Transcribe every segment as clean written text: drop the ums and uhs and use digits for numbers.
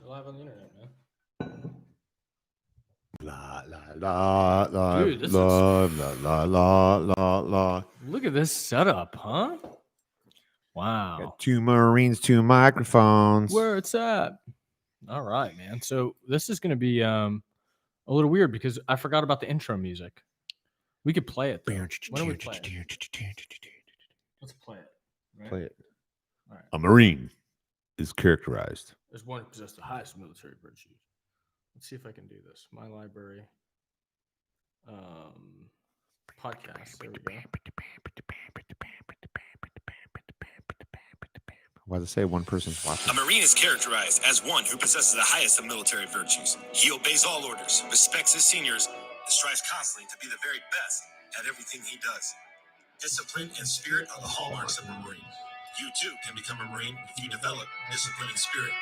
live on the internet, man. La la la la Dude, this la la la la la la. Look at this setup, huh? Wow. Got two Marines, two microphones. Where it's at. All right, man. So this is going to be a little weird because I forgot about the intro music. We could play it, though. Why don't we play it? Let's play it. Right? Play it. All right. A Marine is characterized. There's one who possesses the highest military virtues. Let's see if I can do this. My library. Podcast. There we go. Why does it say one person's watching? A Marine is characterized as one who possesses the highest of military virtues. He obeys all orders, respects his seniors, and strives constantly to be the very best at everything he does. Discipline and spirit are the hallmarks of a Marine. You too can become a Marine if you develop discipline and spirit.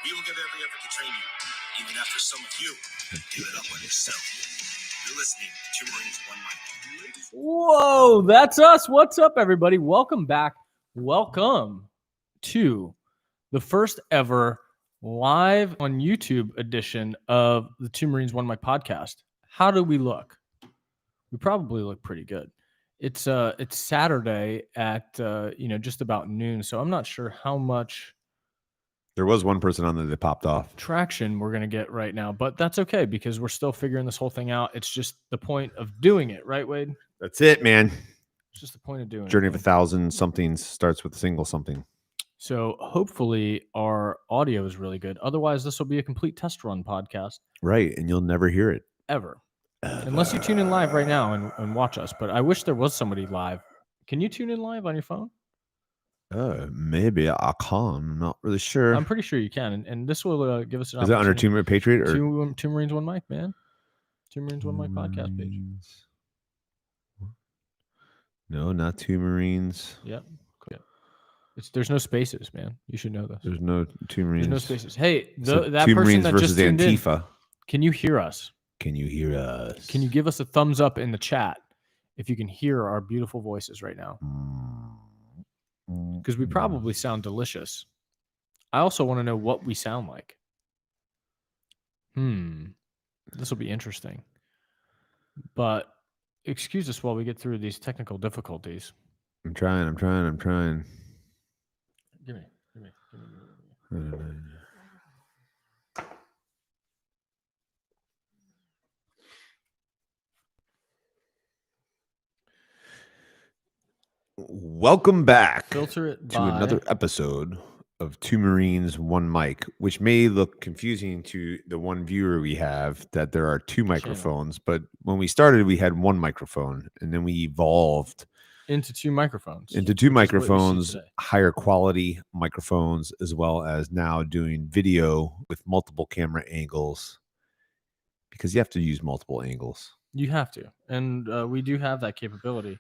We will give every effort to train you, even after some of you give it up on yourself. You're listening to Two Marines, One Mic. Whoa, that's us. What's up, everybody? Welcome back. Welcome to the first ever live on YouTube edition of the Two Marines, One Mic podcast. How do we look? We probably look pretty good. It's Saturday at just about noon, so I'm not sure how much There was one person on there that popped off. traction we're gonna get right now, but that's okay because we're still figuring this whole thing out. It's just the point of doing it, right, Wade? That's it, man. It's just the point of doing Journey it. of 1,000 somethings starts with a single something. So hopefully our audio is really good. Otherwise, this will be a complete test run podcast Right, and you'll never hear it. ever. Unless you tune in live right now and watch us. But I wish there was somebody live. Can you tune in live on your phone? Maybe I can. I'm not really sure. I'm pretty sure you can. And this will give us an Is it under opportunity. Two Marine Patriot or Two Marines, One Mic, man. Two Marines, One Mic podcast page. No, not Two Marines. Yep. Cool. There's no spaces, man. You should know this. There's no Two Marines. There's no spaces. Hey, So that Two person Marines that versus just tuned in, Antifa. can you hear us? Can you hear us? Can you give us a thumbs up in the chat if you can hear our beautiful voices right now? Because we probably sound delicious. I also want to know what we sound like. This will be interesting. But excuse us while we get through these technical difficulties. I'm trying. Give me. Welcome back Filter it to by another episode of Two Marines, One Mic, which may look confusing to the one viewer we have that there are two microphones. But when we started, we had one microphone, and then we evolved into two microphones. into two which is what you see microphones, today. higher quality microphones, as well as now doing video with multiple camera angles, because you have to use multiple angles. You have to. And we do have that capability.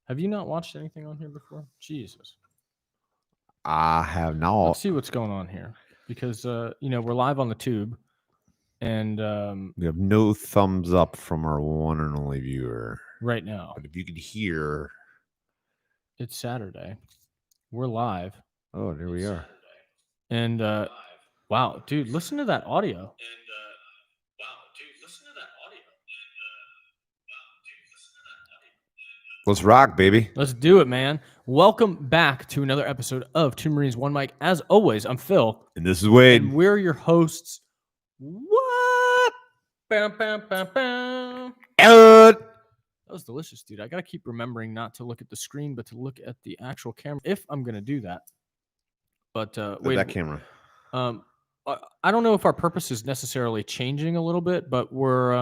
Have you not watched anything on here before? Jesus. I have not. Let's see what's going on here. Because, we're live on the tube. And We have no thumbs up from our one and only viewer. right now, But if you could hear, it's Saturday. We're live. oh, there we are. And, wow, dude, listen to that audio. Let's rock, baby. Let's do it, man. Welcome back to another episode of Two Marines, One Mic. As always, I'm Phil. And this is Wade. And we're your hosts. What? Bam, bam, bam, bam. That was delicious, dude. I got to keep remembering not to look at the screen, but to look at the actual camera if I'm going to do that. But wait, that camera. I don't know if our purpose is necessarily changing a little bit, but we're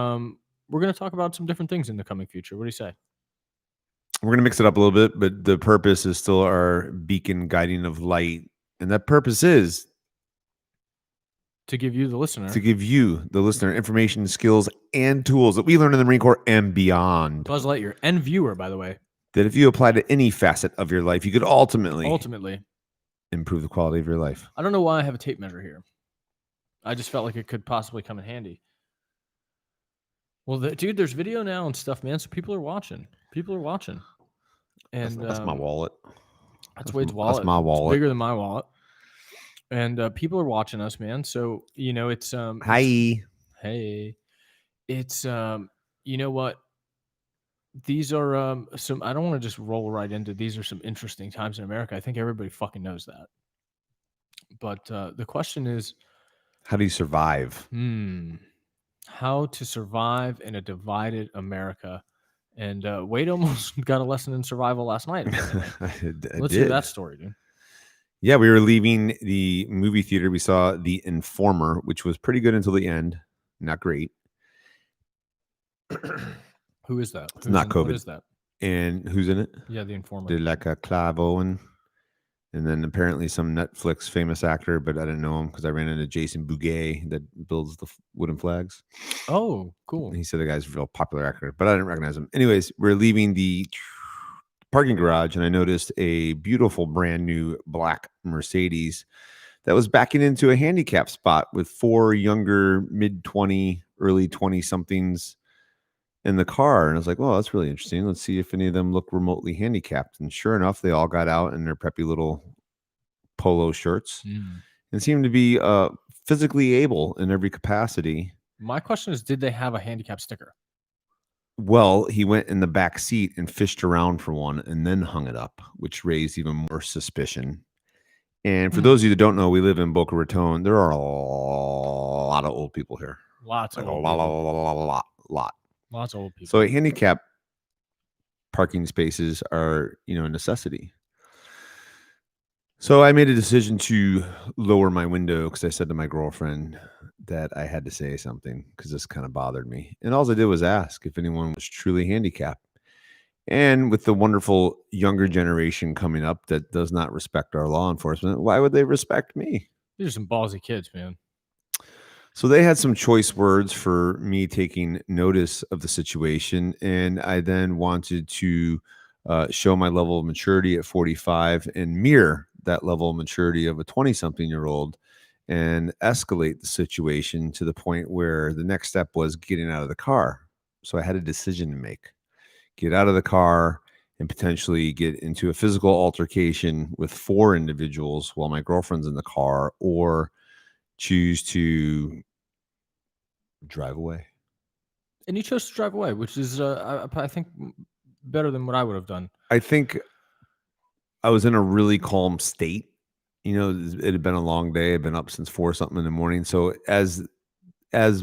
going to talk about some different things in the coming future. What do you say? We're going to mix it up a little bit, but the purpose is still our beacon guiding of light. And that purpose is To give you, the listener, to give you, the listener, information, skills, and tools that we learned in the Marine Corps and beyond. Buzz Lightyear and viewer, by the way. That if you apply to any facet of your life, you could ultimately improve the quality of your life. I don't know why I have a tape measure here. I just felt like it could possibly come in handy. Well, dude, there's video now and stuff, man. So people are watching. And That's my wallet. That's Wade's wallet. That's my wallet. It's bigger than my wallet. and people are watching us, man. So it's Hi. hey, it's you know what? These are some. I don't want to just roll right into. These are some interesting times in America. I think everybody fucking knows that. But the question is, How do you survive? how to survive in a divided America. And Wade almost got a lesson in survival last night. Apparently. I Let's hear did. that story, dude. Yeah, we were leaving the movie theater. We saw The Informer, which was pretty good until the end. Not great. Who is that? It's not COVID. What is that? And who's in it? Yeah, The Informer. Did like a Clive Owen. And then apparently some Netflix famous actor, but I didn't know him because I ran into Jason Bouguet that builds the wooden flags. Oh, cool. He said the guy's a real popular actor, but I didn't recognize him. Anyways, we're leaving the parking garage, and I noticed a beautiful brand new black Mercedes that was backing into a handicap spot with 4 younger mid-20, early 20-somethings in the car. And I was like, well, that's really interesting. Let's see if any of them look remotely handicapped. And sure enough, they all got out in their preppy little polo shirts and seemed to be physically able in every capacity. My question is, did they have a handicap sticker? Well, he went in the back seat and fished around for one and then hung it up, which raised even more suspicion. And for those of you that don't know, we live in Boca Raton. There are a lot of old people here. Lots of Like old a people. lot. Lots of old people. So handicap parking spaces are, a necessity. So I made a decision to lower my window because I said to my girlfriend that I had to say something because this kind of bothered me. And all I did was ask if anyone was truly handicapped. And with the wonderful younger generation coming up that does not respect our law enforcement, why would they respect me? These are some ballsy kids, man. So they had some choice words for me taking notice of the situation. And I then wanted to show my level of maturity at 45 and mirror that level of maturity of a 20-something-year-old and escalate the situation to the point where the next step was getting out of the car. So I had a decision to make. Get out of the car and potentially get into a physical altercation with 4 individuals while my girlfriend's in the car, or choose to drive away. And you chose to drive away, which is, I think, better than what I would have done. I think I was in a really calm state. It had been a long day. I'd been up since 4-something in the morning. So as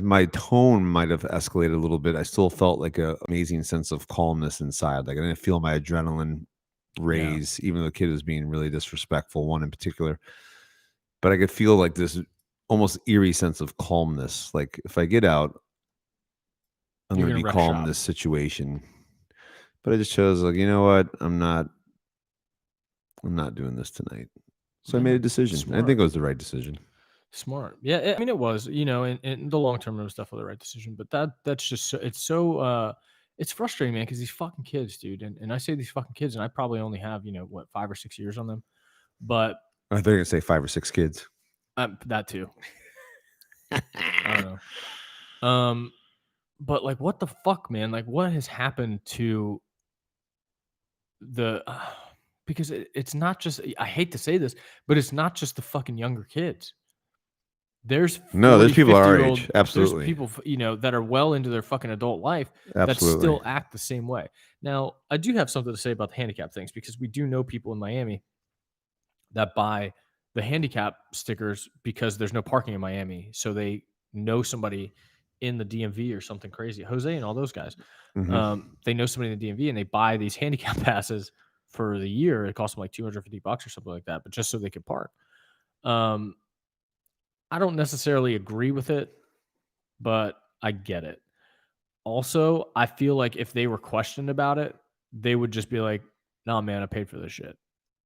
my tone might have escalated a little bit, I still felt like an amazing sense of calmness inside. Like I didn't feel my adrenaline raise, even though the kid was being really disrespectful, one in particular. But I could feel like this almost eerie sense of calmness. Like if I get out, I'm going to be calm in this situation. But I just chose, like, you know what? I'm not doing this tonight. So I made a decision. Smart. I think it was the right decision. Smart. Yeah. I mean, it was, in the long term, it was definitely the right decision. But that's just, it's frustrating, man, because these fucking kids, dude. And I say these fucking kids, and I probably only have, 5 or 6 years on them. But I thought you were going to say 5 or 6 kids. That too. I don't know. But like, what the fuck, man? Like, what has happened to the? Because it's not just. I hate to say this, but it's not just the fucking younger kids. There's people our age. Absolutely. There's people, that are well into their fucking adult life that still act the same way. Now, I do have something to say about the handicap things, because we do know people in Miami that buy the handicap stickers because there's no parking in Miami. So they know somebody in the DMV or something crazy. Jose and all those guys. They know somebody in the DMV and they buy these handicap passes for the year. It costs them like $250 or something like that, but just so they could park. I don't necessarily agree with it, but I get it. Also, I feel like if they were questioned about it, they would just be like, "Nah, man, I paid for this shit."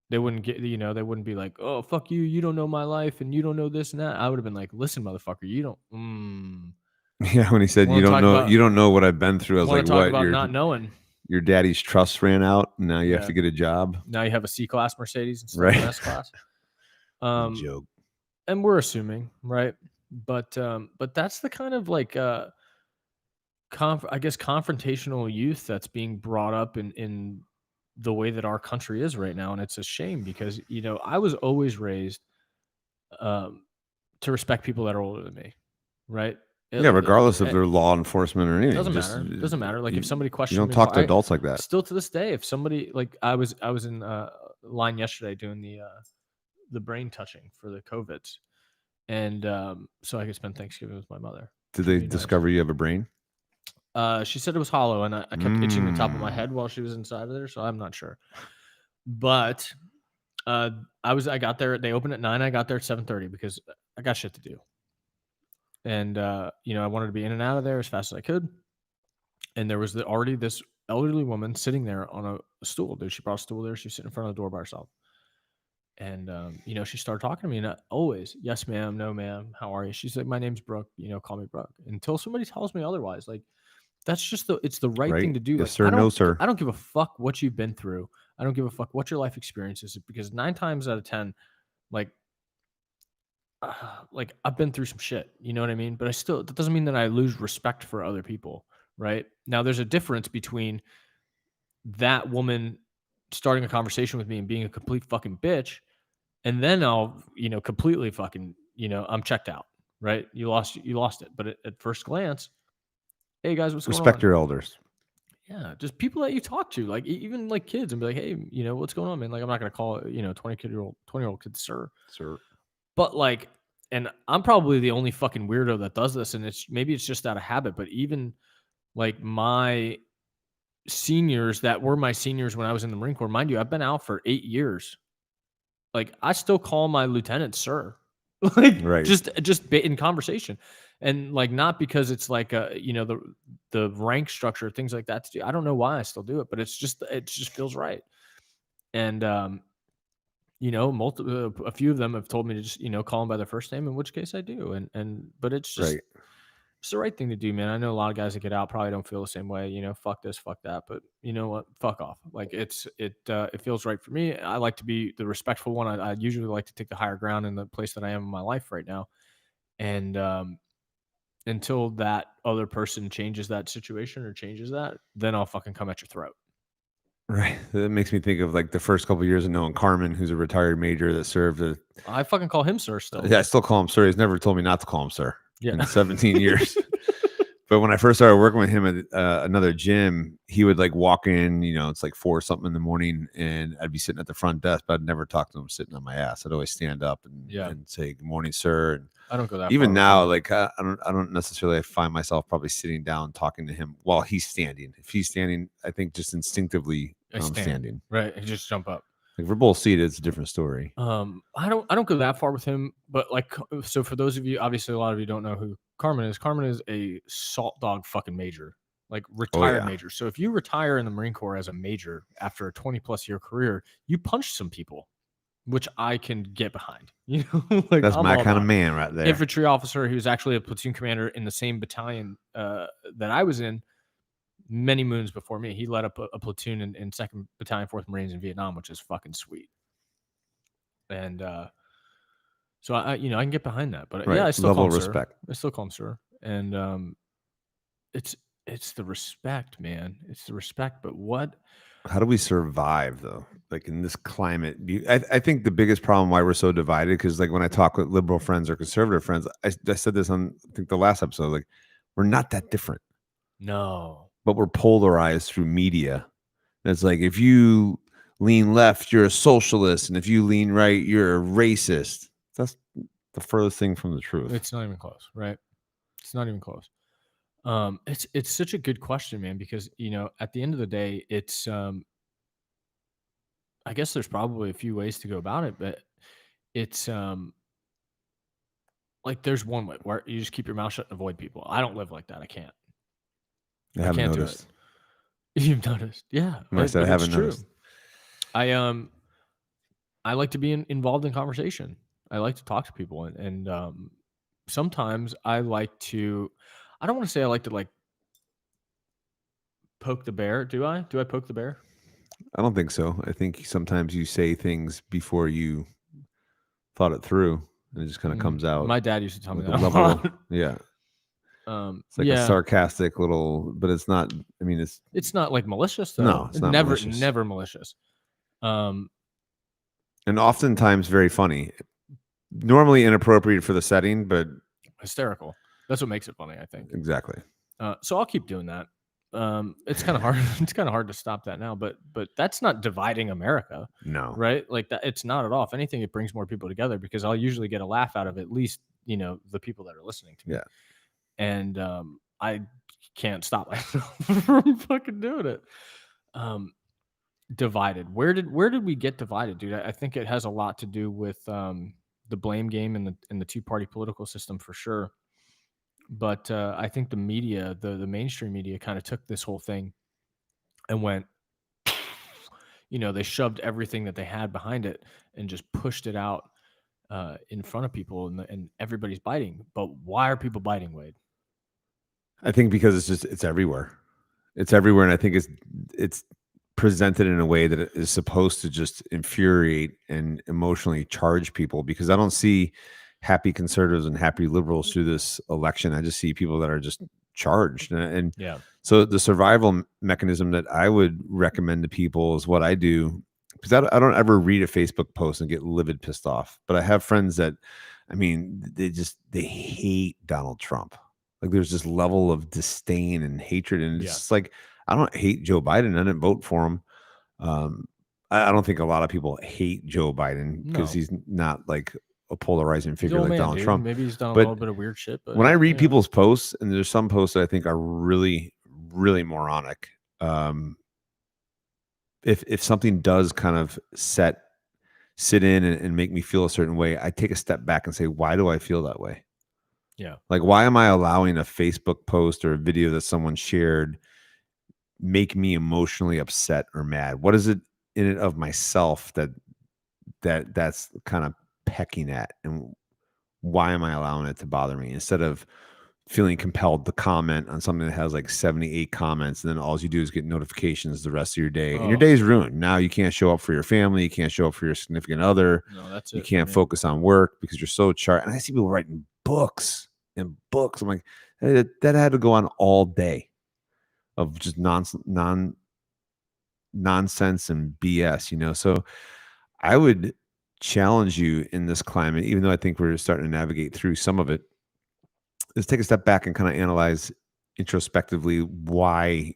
They wouldn't get, they wouldn't be like, "Oh, fuck you, you don't know my life and you don't know this and that." I would have been like, "Listen, motherfucker, you don't." Yeah, when he said you don't know what I've been through, I was like, "What? About not knowing." Your daddy's trust ran out, and now you have to get a job. Now you have a C-class Mercedes instead of an S-class. Joke. And we're assuming, right? But that's the kind of like I guess confrontational youth that's being brought up in the way that our country is right now. And it's a shame because, I was always raised to respect people that are older than me, right? Yeah, regardless if they're law enforcement or anything. Doesn't matter. Like if somebody you questions don't me, talk to adults like that. still to this day, if somebody like I was in line yesterday doing the brain touching for the COVIDs, and so I could spend Thanksgiving with my mother. Did they discover you have a brain? She said it was hollow, and I kept itching the top of my head while she was inside of there, so I'm not sure. But I got there. They opened at 9. I got there at 7:30 because I got shit to do, and I wanted to be in and out of there as fast as I could. And there was already this elderly woman sitting there on a stool. Dude, she brought a stool there. She was sitting in front of the door by herself. And, she started talking to me, and always, yes, ma'am, no, ma'am, how are you? She's like, my name's Brooke, call me Brooke. Until somebody tells me otherwise, like, that's just it's the right thing to do. Yes, like, sir, no, sir. I don't give a fuck what you've been through. I don't give a fuck what your life experience is, because 9 times out of 10, like I've been through some shit, you know what I mean? But that doesn't mean that I lose respect for other people, right? Now, there's a difference between that woman starting a conversation with me and being a complete fucking bitch, and then I'll, completely fucking, I'm checked out, right? You lost it. But at first glance, hey guys, what's going on? Respect your elders. Yeah, just people that you talk to, like even like kids, and be like, hey, what's going on, man? Like, I'm not gonna call 20-year-old kid sir. But like, and I'm probably the only fucking weirdo that does this, and maybe it's just out of habit. But even like my seniors that were my seniors when I was in the Marine Corps, mind you, I've been out for 8 years. Like, I still call my lieutenant sir, like just in conversation, and like not because it's like the rank structure, things like that. I don't know why I still do it, but it just feels right. And a few of them have told me to just call them by their first name, in which case I do. But it's just it's the right thing to do, man. I know a lot of guys that get out probably don't feel the same way. Fuck this, fuck that. But you know what? Fuck off. Like it feels right for me. I like to be the respectful one. I usually like to take the higher ground in the place that I am in my life right now. And until that other person changes that situation or changes that, then I'll fucking come at your throat. Right. That makes me think of like the first couple of years of knowing Carmen, who's a retired major that served. I fucking call him sir still. Yeah, I still call him sir. He's never told me not to call him sir. Yeah. In 17 years. But when I first started working with him at another gym, he would like walk in, it's like 4 something in the morning, and I'd be sitting at the front desk, but I'd never talk to him sitting on my ass. I'd always stand up and say, good morning, sir. And I don't go that even far now, like I don't necessarily find myself probably sitting down talking to him while he's standing. If he's standing, I think just instinctively I'm standing. Right. You just jump up. Like if we're both seated, it's a different story. I don't go that far with him, but like, so for those of you, obviously a lot of you don't know who Carmen is. Carmen is a salt dog fucking major, like retired major. So if you retire in the Marine Corps as a major after a 20+ year career, you punch some people, which I can get behind. Like that's my kind of man right there. Infantry officer who's actually a platoon commander in the same battalion that I was in many moons before me. He led up a platoon in 2nd Battalion, 4th Marines in Vietnam, which is fucking sweet. And so I can get behind that. But yeah, I still call him respect. Sir. I still call him sir. And it's the respect, man. It's the respect. But how do we survive though? Like in this climate, I think the biggest problem why we're so divided, because like when I talk with liberal friends or conservative friends, I said this on I think the last episode, like we're not that different. No. But we're polarized through media. And it's like if you lean left, you're a socialist, and if you lean right, you're a racist. That's the furthest thing from the truth. It's not even close, right? It's not even close. It's such a good question, man, because at the end of the day, it's I guess there's probably a few ways to go about it, but it's like there's one way where you just keep your mouth shut and avoid people. I don't live like that. I can't. I haven't noticed. You've noticed, yeah. I said I haven't noticed. I like to be involved in conversation. I like to talk to people, and sometimes I like to. I don't want to say I like to like poke the bear. Do I? Do I poke the bear? I don't think so. I think sometimes you say things before you thought it through, and it just kind of comes out. My dad used to tell me that. Yeah. It's like a sarcastic little, but it's not. I mean, it's not like malicious though. No, it's not malicious. Never malicious. And oftentimes very funny. normally inappropriate for the setting, but hysterical. That's what makes it funny, I think. exactly. So I'll keep doing that. It's kind of hard. It's kind of hard to stop that now, but that's not dividing America, No. right? Like that, it's not at all. If anything, it brings more people together because I'll usually get a laugh out of at least, you know, the people that are listening to me. Yeah. And I can't stop myself from fucking doing it. Divided. Where did we get divided, dude? I think it has a lot to do with the blame game and the two-party political system for sure. But I think the media, the mainstream media, kind of took this whole thing and went, you know, they shoved everything that they had behind it and just pushed it out in front of people, and everybody's biting. But why are people biting, Wade? I think because it's everywhere. It's everywhere, and I think it's presented in a way that it is supposed to just infuriate and emotionally charge people. Because I don't see happy conservatives and happy liberals through this election. I just see people that are just charged. And Yeah. so the survival mechanism that I would recommend to people is what I do, because I don't ever read a Facebook post and get livid pissed off. But I have friends that, I mean, they hate Donald Trump. Like there's this level of disdain and hatred. And it's just like, I don't hate Joe Biden. I didn't vote for him. I don't think a lot of people hate Joe Biden because he's not like a polarizing figure like Donald Trump. Maybe he's done a little bit of weird shit. But when I read people's posts, and there's some posts that I think are really, really moronic. If something does kind of sit in and make me feel a certain way, I take a step back and say, why do I feel that way? Yeah. Like, why am I allowing a Facebook post or a video that someone shared make me emotionally upset or mad? What is it in and of myself that's kind of pecking at, and why am I allowing it to bother me, instead of feeling compelled to comment on something that has like 78 comments, and then all you do is get notifications the rest of your day, and your day is ruined. Now you can't show up for your family, you can't show up for your significant other. No, that's you can't focus on work because you're so charged. And I see people writing books and books. I'm like, hey, that had to go on all day of just nonsense and BS, you know? So I would challenge you in this climate, even though I think we're starting to navigate through some of it, is take a step back and kind of analyze introspectively why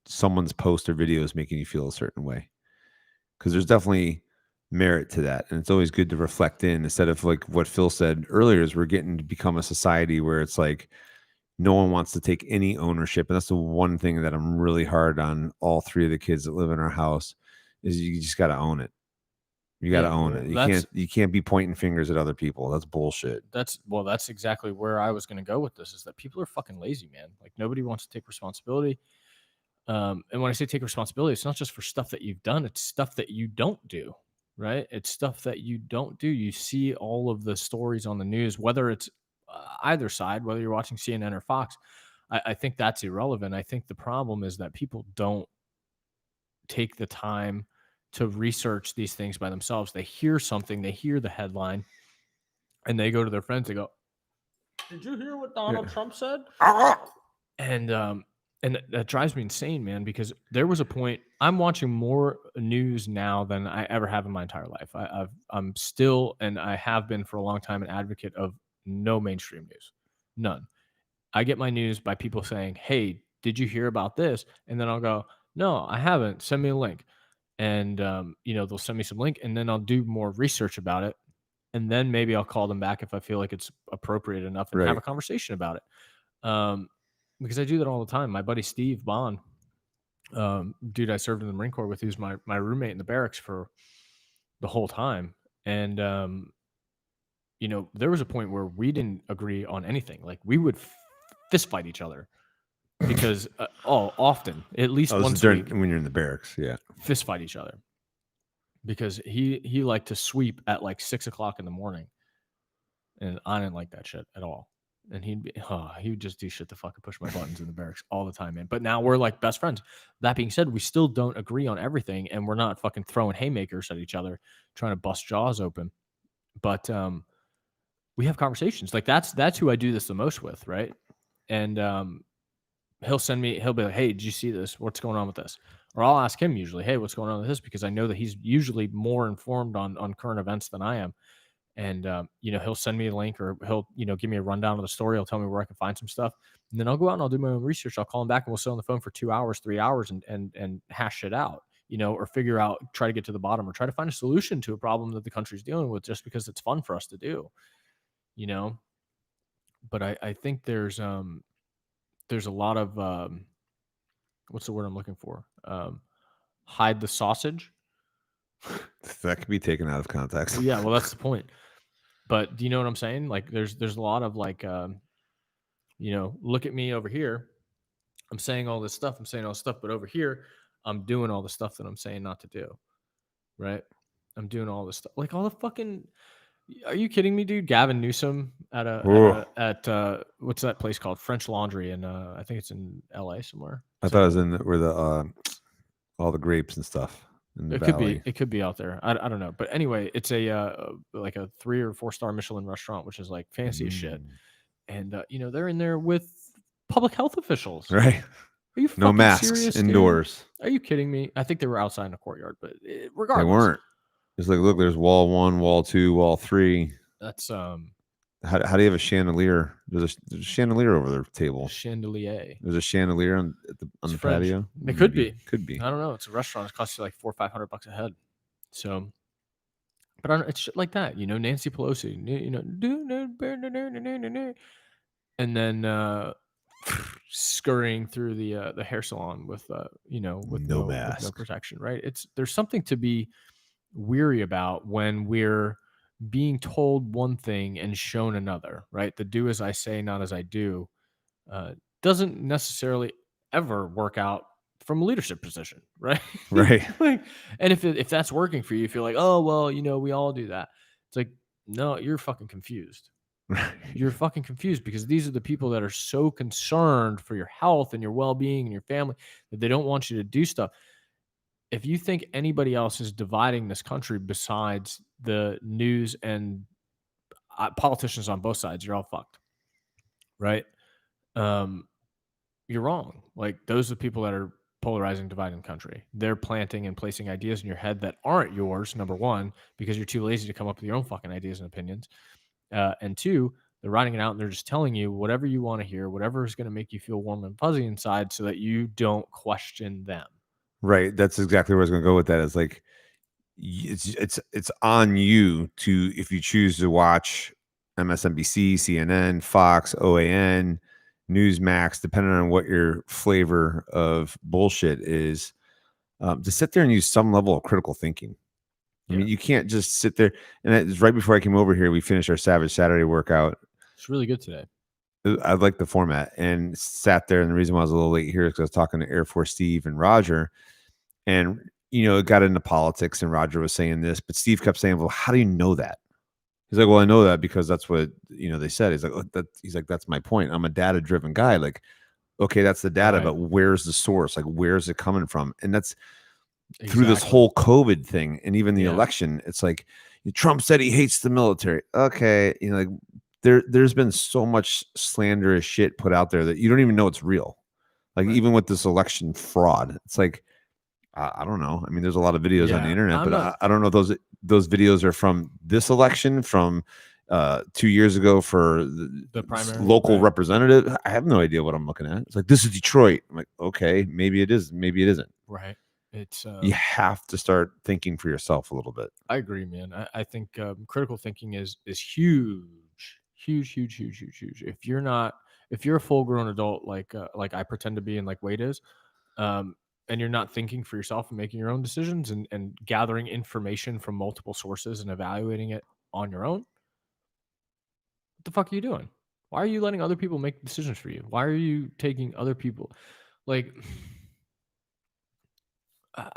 someone's post or video is making you feel a certain way. Because there's definitely merit to that. And it's always good to reflect instead of like what Phil said earlier, is we're getting to become a society where it's like, no one wants to take any ownership. And that's the one thing that I'm really hard on all three of the kids that live in our house, is you just got to own it. You got to own it. You can't be pointing fingers at other people. That's bullshit. That's exactly where I was going to go with this, is that people are fucking lazy, man. Like nobody wants to take responsibility. And when I say take responsibility, it's not just for stuff that you've done. It's stuff that you don't do, right? It's stuff that you don't do. You see all of the stories on the news, whether it's either side, whether you're watching CNN or Fox. I think that's irrelevant. I think the problem is that people don't take the time to research these things by themselves. They hear something, they hear the headline, and they go to their friends. They go, "Did you hear what Donald Trump said?" And that drives me insane, man, because there was a point. I'm watching more news now than I ever have in my entire life. I'm still, and I have been for a long time, an advocate of no mainstream news, none. I get my news by people saying, "Hey, did you hear about this?" And then I'll go, "No, I haven't. Send me a link." And they'll send me some link, and then I'll do more research about it, and then maybe I'll call them back if I feel like it's appropriate enough, and have a conversation about it. Because I do that all the time. My buddy Steve Bond, dude I served in the Marine Corps with, who's my roommate in the barracks for the whole time, and there was a point where we didn't agree on anything. Like we would fist fight each other. Because often, at least once a week, when you're in the barracks, fist fight each other. Because he liked to sweep at like 6 o'clock in the morning, and I didn't like that shit at all. And he would just do shit to fucking push my buttons in the barracks all the time, man. But now we're like best friends. That being said, we still don't agree on everything, and we're not fucking throwing haymakers at each other, trying to bust jaws open. But we have conversations. Like that's who I do this the most with, right? And he'll be like, "Hey, did you see this? What's going on with this?" Or I'll ask him usually, "Hey, what's going on with this?" Because I know that he's usually more informed on current events than I am. and he'll send me a link, or he'll give me a rundown of the story. He'll tell me where I can find some stuff, and then I'll go out and I'll do my own research. I'll call him back, and we'll sit on the phone for 2 hours, 3 hours, and hash it out, or figure out, try to get to the bottom, or try to find a solution to a problem that the country's dealing with, just because it's fun for us to do, but I think there's a lot of what's the word I'm looking for? Hide the sausage. That could be taken out of context. Yeah, well, that's the point. But do you know what I'm saying? Like, there's a lot of like, look at me over here. I'm saying all this stuff. But over here, I'm doing all the stuff that I'm saying not to do. Right? I'm doing all this stuff. Like all the fucking. Are you kidding me, dude? Gavin Newsom at what's that place called? French Laundry, and I think it's in LA somewhere. I thought it was in where the all the grapes and stuff. It could be out there. I don't know. But anyway, it's like a 3 or 4 star Michelin restaurant, which is like fancy as shit. And they're in there with public health officials. Right. Are you no masks serious, indoors? Dude? Are you kidding me? I think they were outside in a courtyard, but regardless, they weren't. It's like, look, there's wall 1, wall 2, wall 3. That's How do you have a chandelier? There's a chandelier over their table. Chandelier. There's a chandelier on the patio. It could be. Could be. I don't know. It's a restaurant. It costs you like $400-$500 a head. So, but it's shit like that. Nancy Pelosi. And then scurrying through the hair salon with no mask, with no protection. Right. There's something to be weary about when we're being told one thing and shown another, right? The do as I say, not as I do, doesn't necessarily ever work out from a leadership position, right? Right. And if that's working for you, you feel like, oh, well, we all do that. It's like, no, you're fucking confused. You're fucking confused, because these are the people that are so concerned for your health and your well-being and your family that they don't want you to do stuff. If you think anybody else is dividing this country besides the news and politicians on both sides, you're all fucked, right? You're wrong. Like, those are the people that are polarizing, dividing the country. They're planting and placing ideas in your head that aren't yours, number one, because you're too lazy to come up with your own fucking ideas and opinions. And two, they're writing it out and they're just telling you whatever you want to hear, whatever is going to make you feel warm and fuzzy inside, so that you don't question them. Right. That's exactly where I was going to go with that. It's like, it's on you to, if you choose to watch MSNBC, CNN, Fox, OAN, Newsmax, depending on what your flavor of bullshit is, to sit there and use some level of critical thinking. I mean, you can't just sit there. And it's right before I came over here, we finished our Savage Saturday workout. It's really good today. I like the format, and sat there. And the reason why I was a little late here is because I was talking to Air Force Steve and Roger, and it got into politics, and Roger was saying this, but Steve kept saying, well, how do you know that? He's like, well, I know that because that's what, they said. He's like, look, that's my point. I'm a data driven guy. Like, okay, that's the data, but where's the source? Like, where's it coming from? And that's through this whole COVID thing. And even the election, it's like, Trump said he hates the military. Okay. Like, there's been so much slanderous shit put out there that you don't even know it's real. Like, even with this election fraud, it's like, I don't know. I mean, there's a lot of videos on the internet, but I don't know if those videos are from this election, from 2 years ago for the primary local representative. I have no idea what I'm looking at. It's like, this is Detroit. I'm like, okay, maybe it is, maybe it isn't. Right. It's you have to start thinking for yourself a little bit. I agree, man. I think critical thinking is huge. If you're a full grown adult, like I pretend to be, and like Wade is, and you're not thinking for yourself and making your own decisions and gathering information from multiple sources and evaluating it on your own, what the fuck are you doing? Why are you letting other people make decisions for you? Why are you taking other people? Like,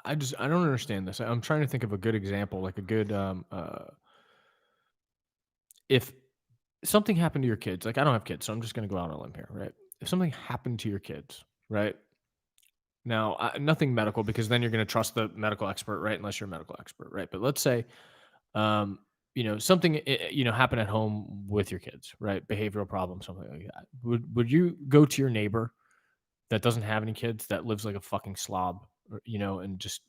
I don't understand this. I'm trying to think of a good example, like a good, if something happened to your kids, like I don't have kids, so I'm just going to go out on a limb here, right? If something happened to your kids, right? Now, nothing medical, because then you're going to trust the medical expert, right? Unless you're a medical expert, right? But let's say, something, happened at home with your kids, right? Behavioral problem, something like that. Would you go to your neighbor that doesn't have any kids, that lives like a fucking slob, and just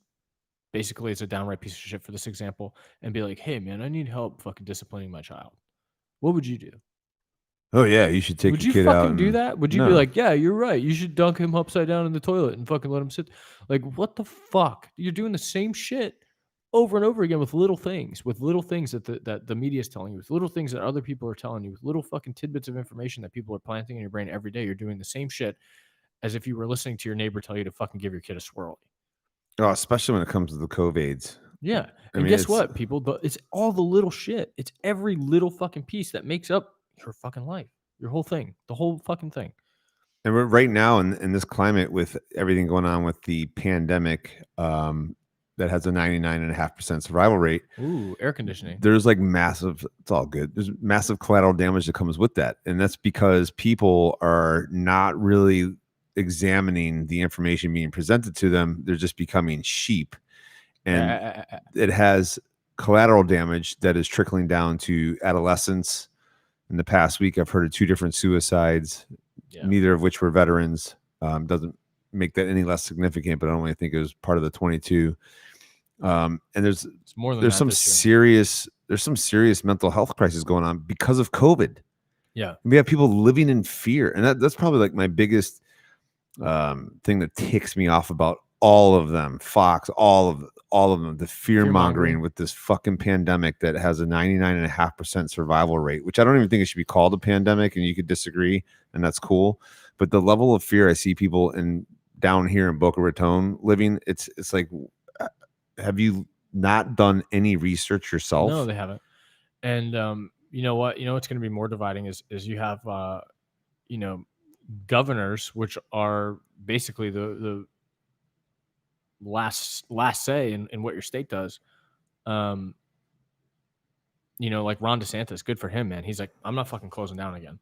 basically is a downright piece of shit for this example, and be like, hey man, I need help fucking disciplining my child, what would you do? Oh yeah, you should take Would your you kid out fucking do and that? Would you be like, yeah, you're right, you should dunk him upside down in the toilet and fucking let him sit? Like, what the fuck? You're doing the same shit over and over again with little things that the media is telling you, with little things that other people are telling you, with little fucking tidbits of information that people are planting in your brain every day. You're doing the same shit as if you were listening to your neighbor tell you to fucking give your kid a swirly. Oh, especially when it comes to the COVIDs. Yeah. I And mean, guess it's- what, people? It's all the little shit. It's every little fucking piece that makes up your fucking life, your whole thing, the whole fucking thing. And we're right now in this climate with everything going on with the pandemic, that has a 99.5% survival rate. Ooh, air conditioning. There's like massive, it's all good. There's massive collateral damage that comes with that. And that's because people are not really examining the information being presented to them. They're just becoming sheep. And it has collateral damage that is trickling down to adolescents. In the past week, I've heard of 2 different suicides, neither of which were veterans. Doesn't make that any less significant, but I only think it was part of the 22. And there's some serious mental health crisis going on because of COVID. Yeah, we have people living in fear, and that's probably like my biggest thing that ticks me off about all of them. Fox, all of them, the fear mongering with this fucking pandemic that has a 99.5% survival rate, which I don't even think it should be called a pandemic, and you could disagree, and that's cool. But the level of fear I see people down here in Boca Raton living, it's like, have you not done any research yourself? No, they haven't. And you know what? You know what's going to be more dividing is you have governors, which are basically the last say in what your state does. Like Ron DeSantis, good for him, man. He's like, I'm not fucking closing down again.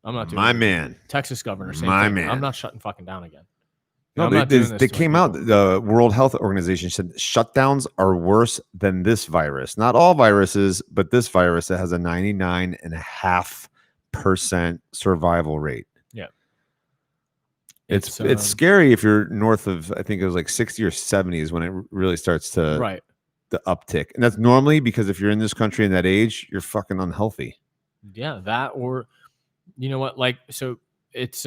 I'm not doing my it. man. Texas governor, same my thing. man. I'm not shutting fucking down again. No, they came out. The World Health Organization said shutdowns are worse than this virus. Not all viruses, but this virus that has a 99.5% survival rate. Yeah. It's scary if you're north of, I think it was like 60 or 70 is when it really starts to the uptick. And that's normally because if you're in this country in that age, you're fucking unhealthy. Yeah, that, or you know what? Like, so it's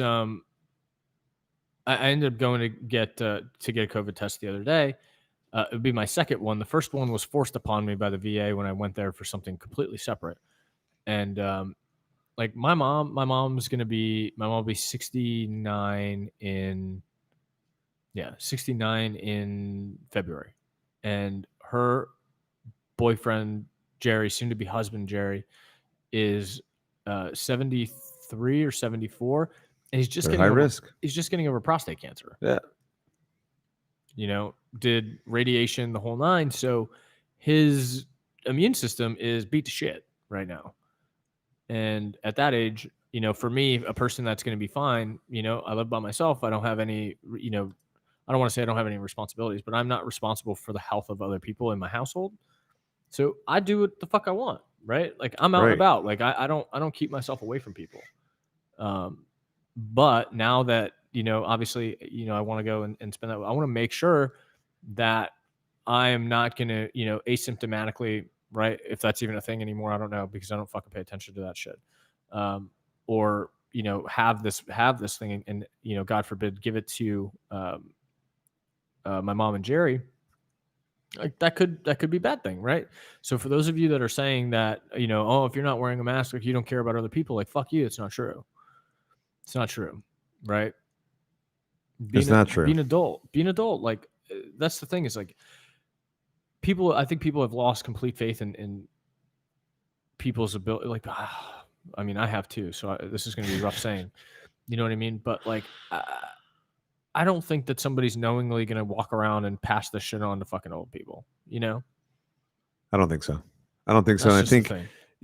I ended up going to get a COVID test the other day. It would be my second one. The first one was forced upon me by the VA when I went there for something completely separate. And like my mom will be 69 in 69 in February. And her boyfriend, Jerry, soon to be husband, Jerry, is 73 or 74. And he's just getting risk. He's just getting over prostate cancer. Yeah. Did radiation, the whole nine. So his immune system is beat to shit right now. And at that age, for me, a person that's going to be fine, I live by myself. I don't have any, I don't want to say I don't have any responsibilities, but I'm not responsible for the health of other people in my household. So I do what the fuck I want, right? Like I'm out and about. Like I don't keep myself away from people. But now that, obviously, I want to go and spend that, I want to make sure that I am not going to, asymptomatically, right? If that's even a thing anymore, I don't know, because I don't fucking pay attention to that shit. Or, have this thing and, God forbid, give it to my mom and Jerry. Like that could be a bad thing, right? So for those of you that are saying that, oh, if you're not wearing a mask, like you don't care about other people, like fuck you, it's not true. It's not true, right? It's not true. Being adult, like that's the thing is like I think people have lost complete faith in people's ability. Like, I mean, I have too. So this is going to be rough saying, you know what I mean? But like, I don't think that somebody's knowingly going to walk around and pass this shit on to fucking old people, I don't think so. And I think,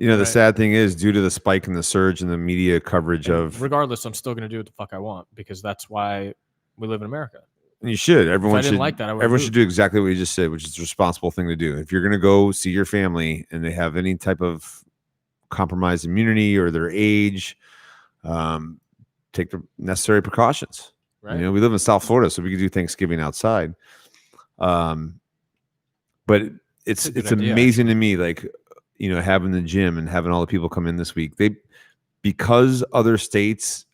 the right? sad thing is due to the spike in the surge in the media coverage of, regardless, I'm still going to do what the fuck I want because that's why we live in America. And you should. Everyone should like that. Everyone should do exactly what you just said, which is the responsible thing to do. If you're going to go see your family and they have any type of compromised immunity or their age, take the necessary precautions. Right. We live in South Florida, so we can do Thanksgiving outside. But it's a good it's idea, amazing to me, like, you know, having the gym and having all the people come in this week. Because other states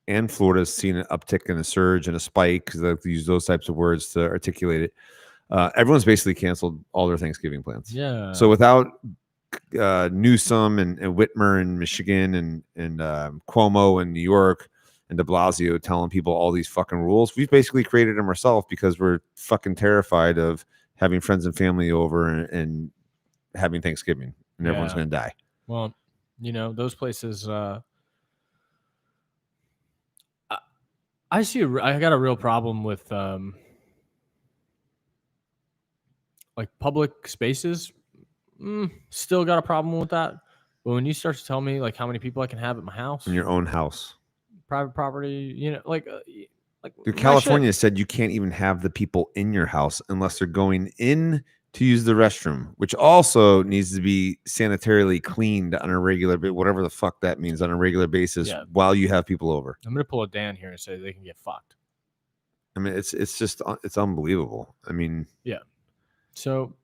and Florida's seen an uptick and a surge and a spike, because they like to use those types of words to articulate it. Everyone's basically canceled all their Thanksgiving plans. Yeah. So without Newsom and Whitmer in Michigan and Cuomo in New York and de Blasio telling people all these fucking rules, we've basically created them ourselves because we're fucking terrified of having friends and family over and having Thanksgiving, and everyone's Yeah. going to die. Well, you know, those places, I see, I got a real problem with, like public spaces. Still got a problem with that. But when you start to tell me like how many people I can have at my house, In your own house. private property, you know, like Dude, my California shit- said you can't even have the people in your house unless they're going in to use the restroom, which also needs to be sanitarily cleaned on a regular bit, whatever the fuck that means, on a regular basis Yeah. while you have people over. I'm gonna pull a Dan here and say they can get fucked. I mean, it's just it's unbelievable. I mean, So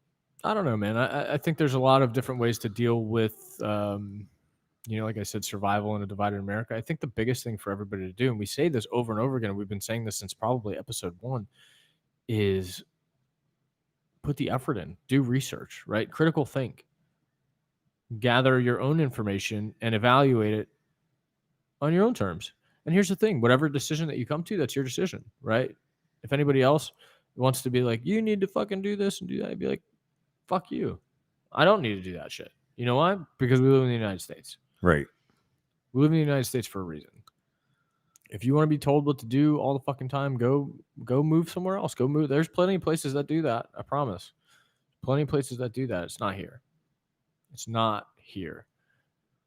I don't know, man. I think there's a lot of different ways to deal with, you know, like I said, survival in a divided America. I think the biggest thing for everybody to do, and we say this over and over again, we've been saying this since probably episode 1, is put the effort in, do research, right? Critical think, gather your own information and evaluate it on your own terms. And here's the thing, whatever decision that you come to, that's your decision, right? If anybody else wants to be like, you need to fucking do this and do that, I'd be like, fuck you. I don't need to do that shit. You know why? Because we live in the United States. right. We live in the United States for a reason. If you want to be told what to do all the fucking time, go move somewhere else. Go move. There's plenty of places that do that. I promise. Plenty of places that do that. It's not here. It's not here.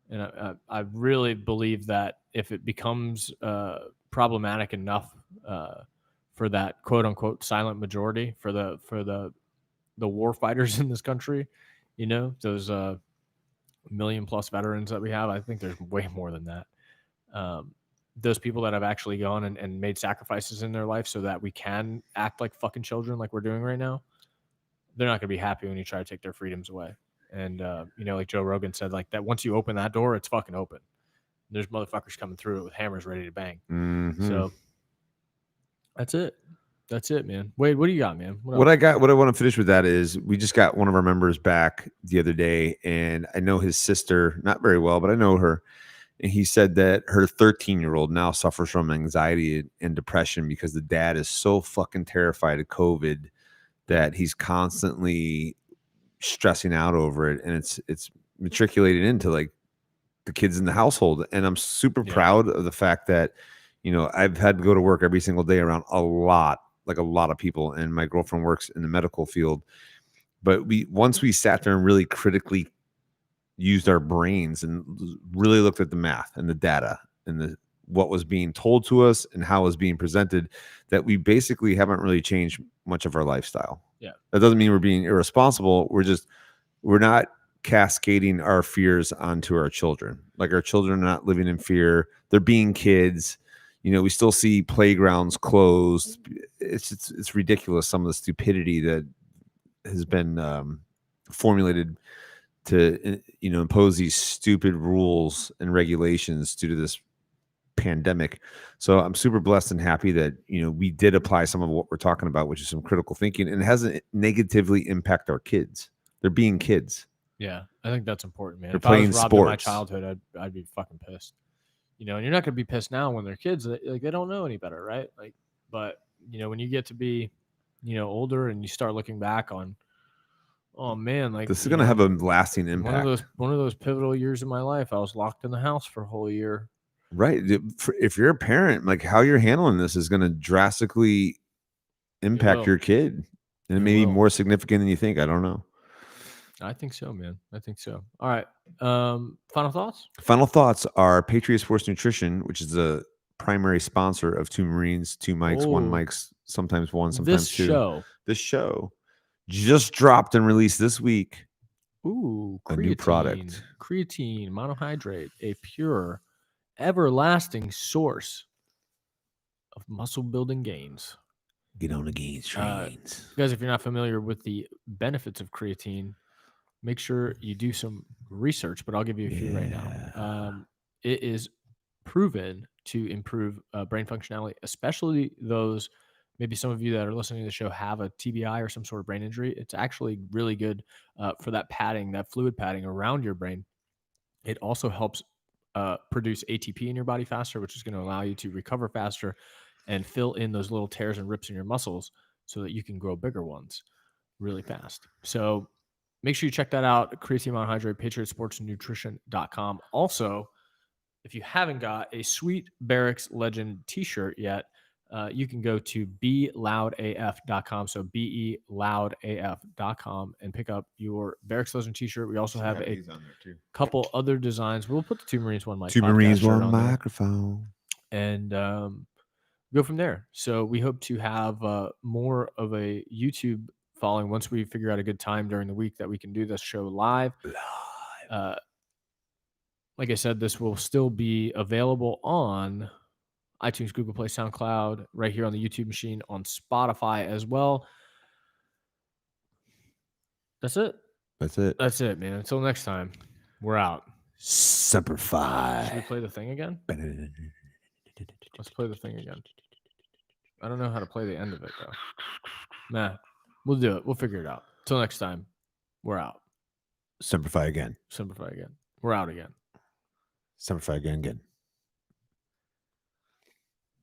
And I really believe that if it becomes problematic enough for that quote unquote silent majority, for the war fighters in this country, you know, those million plus veterans that we have, I think there's way more than that. Those people that have actually gone and made sacrifices in their life so that we can act like fucking children like we're doing right now, they're not going to be happy when you try to take their freedoms away. And, you know, like Joe Rogan said, like that once you open that door, it's fucking open. There's motherfuckers coming through it with hammers ready to bang. Mhm. So that's it. That's it, man. Wade, what do you got, man? What I want to finish with that is we just got one of our members back the other day, and I know his sister not very well, but I know her. And he said that her 13-year-old now suffers from anxiety and depression because the dad is so fucking terrified of COVID that he's constantly stressing out over it. And it's matriculated into like the kids in the household. And I'm super proud of the fact that, you know, I've had to go to work every single day around a lot of people. And my girlfriend works in the medical field. But once we sat there and really critically used our brains and really looked at the math and the data and what was being told to us and how it was being presented, that we basically haven't really changed much of our lifestyle. Yeah. That doesn't mean we're being irresponsible. We're not cascading our fears onto our children. Like our children are not living in fear. They're being kids. You know, we still see playgrounds closed. It's ridiculous, some of the stupidity that has been formulated to, you know, impose these stupid rules and regulations due to this pandemic. So I'm super blessed and happy that, you know, we did apply some of what we're talking about, which is some critical thinking, and it hasn't negatively impact our kids. They're being kids. Yeah, I think that's important, man. They're If I was playing robbed in my sports. childhood, I'd be fucking pissed. You know, and you're not gonna be pissed now when they're kids. Like they don't know any better, right? Like, but you know, when you get to be, you know, older and you start looking back on, oh man, like This is going to have a lasting impact. One of those pivotal years in my life. I was locked in the house for a whole year. Right. If you're a parent, like how you're handling this is going to drastically impact your kid, and it may be more significant than you think. I don't know. I think so, man. I think so. All right. Final thoughts? Final thoughts are Patriot Sports Nutrition, which is the primary sponsor of Two Marines, Two Mikes, One Mikes, sometimes one, sometimes two. This show just dropped and released this week. Ooh, a new product. Creatine monohydrate, a pure, everlasting source of muscle building gains. Get on the gains trains. Guys, if you're not familiar with the benefits of creatine, make sure you do some research, but I'll give you a few right now. It is proven to improve brain functionality, especially those, maybe some of you that are listening to the show have a TBI or some sort of brain injury. It's actually really good for that padding, that fluid padding around your brain. It also helps produce ATP in your body faster, which is going to allow you to recover faster and fill in those little tears and rips in your muscles so that you can grow bigger ones really fast. So make sure you check that out. Creatine Monohydrate, PatriotSportsNutrition.com. Also, if you haven't got a sweet Barracks Legend t-shirt yet, you can go to beloudaf.com. So beloudaf.com and pick up your Barracks Legend t-shirt. We also have a couple other designs. We'll put the Two Marines One Mic. Two Marines One on microphone. And go from there. So we hope to have more of a YouTube following once we figure out a good time during the week that we can do this show live. Like I said, this will still be available on iTunes, Google Play, SoundCloud, right here on the YouTube machine, on Spotify as well. That's it. That's it. That's it, man. Until next time, we're out. Semper Fi. Should we play the thing again? Let's play the thing again. I don't know how to play the end of it, though. Nah, we'll do it. We'll figure it out. Till next time, we're out. Semper Fi again. Semper Fi again. We're out again. Semper Fi again.